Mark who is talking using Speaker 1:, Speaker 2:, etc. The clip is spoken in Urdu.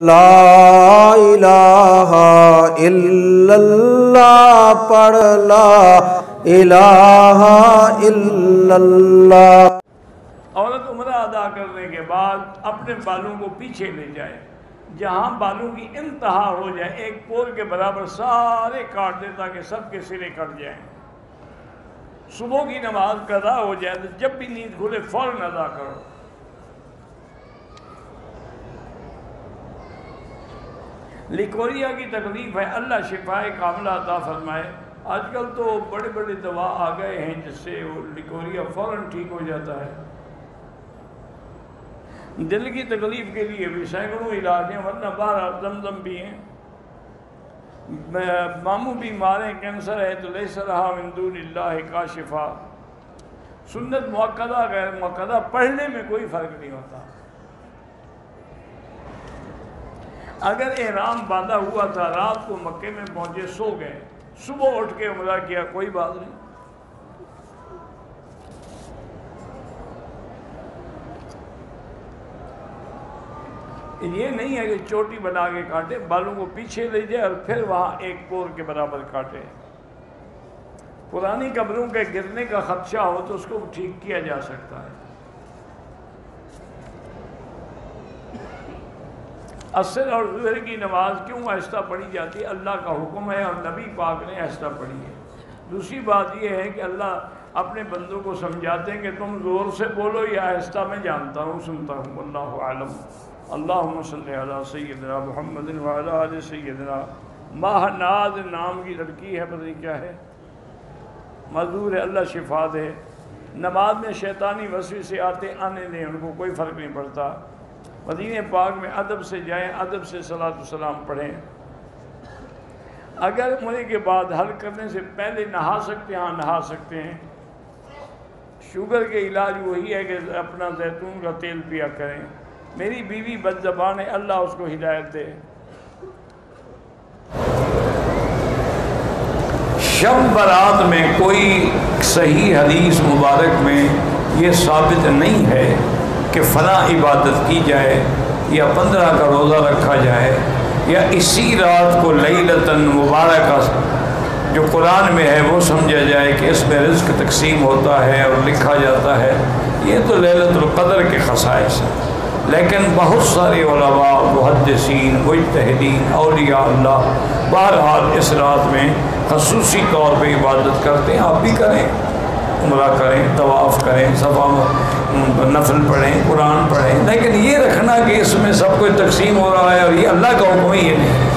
Speaker 1: لا الہ الا اللہ پڑھ لا الہ الا اللہ۔
Speaker 2: عورت عمرہ ادا کرنے کے بعد اپنے بالوں کو پیچھے لے جائے، جہاں بالوں کی انتہا ہو جائے ایک پول کے برابر سارے کاٹ دے تاکہ سب کے سرے کٹ جائیں۔ صبح کی نماز قضا ہو جائے تو جب بھی نیند کھلے فوراً ادا کرو۔ لیکوریا کی تکلیف ہے، اللہ شفائے کاملہ عطا فرمائے۔ آج کل تو بڑے بڑے دوا آ گئے ہیں جس سے وہ لیکوریا فوراً ٹھیک ہو جاتا ہے۔ دل کی تکلیف کے لیے بھی سینکڑوں علاج ہیں، ورنہ بہرحال زمزم بھی ہیں۔ ماموں بیمار ہیں، کینسر ہے تو لیس لہا من دون اللہ کاشفا۔ سنت مؤکدہ غیر مؤکدہ پڑھنے میں کوئی فرق نہیں ہوتا۔ اگر احرام باندھا ہوا تھا، رات کو مکے میں پہنچے، سو گئے، صبح اٹھ کے عمرہ کیا، کوئی بات نہیں۔ یہ نہیں ہے کہ چوٹی بنا کے کاٹے، بالوں کو پیچھے لے جائے اور پھر وہاں ایک پور کے برابر کاٹے۔ پرانی قبروں کے گرنے کا خدشہ ہو تو اس کو ٹھیک کیا جا سکتا ہے۔ عصر اور ظہر کی نماز کیوں آہستہ پڑھی جاتی ہے؟ اللہ کا حکم ہے اور نبی پاک نے آہستہ پڑھی ہے۔ دوسری بات یہ ہے کہ اللہ اپنے بندوں کو سمجھاتے ہیں کہ تم زور سے بولو یا آہستہ، میں جانتا ہوں، سنتا ہوں، واللہ اعلم۔ اللہم صلی علی سیدنا محمد وعلی آل سیدنا۔ ماہ ناز نام کی لڑکی ہے، پتہ نہیں کیا ہے، معذور ہے، اللہ شفا دے۔ نماز میں شیطانی وسوسے آتے آنے دیں، ان کو کوئی فرق نہیں پڑتا۔ مدینہ پاک میں ادب سے جائیں، ادب سے صلاۃ والسلام پڑھیں۔ اگر عمرے کے بعد حل کرنے سے پہلے نہا سکتے ہیں، ہاں نہا سکتے ہیں۔ شوگر کے علاج وہی ہے کہ اپنا زیتون کا تیل پیا کریں۔ میری بیوی بد زبان ہے، اللہ اس کو ہدایت دے۔ شب برات میں کوئی صحیح حدیث مبارک میں یہ ثابت نہیں ہے کہ فلاں عبادت کی جائے یا 15 کا روزہ رکھا جائے یا اسی رات کو لیلۃ مبارکہ جو قرآن میں ہے وہ سمجھا جائے کہ اس میں رزق تقسیم ہوتا ہے اور لکھا جاتا ہے۔ یہ تو لیلۃ القدر کے خصائص ہیں، لیکن بہت سارے علماء، محدثین، مجتہدین، اولیاء اللہ بہرحال اس رات میں خصوصی طور پہ عبادت کرتے ہیں۔ آپ بھی کریں، عمرہ کریں، طواف کریں، صفا نفل پڑھیں، قرآن پڑھیں، لیکن یہ رکھنا کہ اس میں سب کچھ تقسیم ہو رہا ہے اور یہ اللہ کا حکم ہی یہ نہیں۔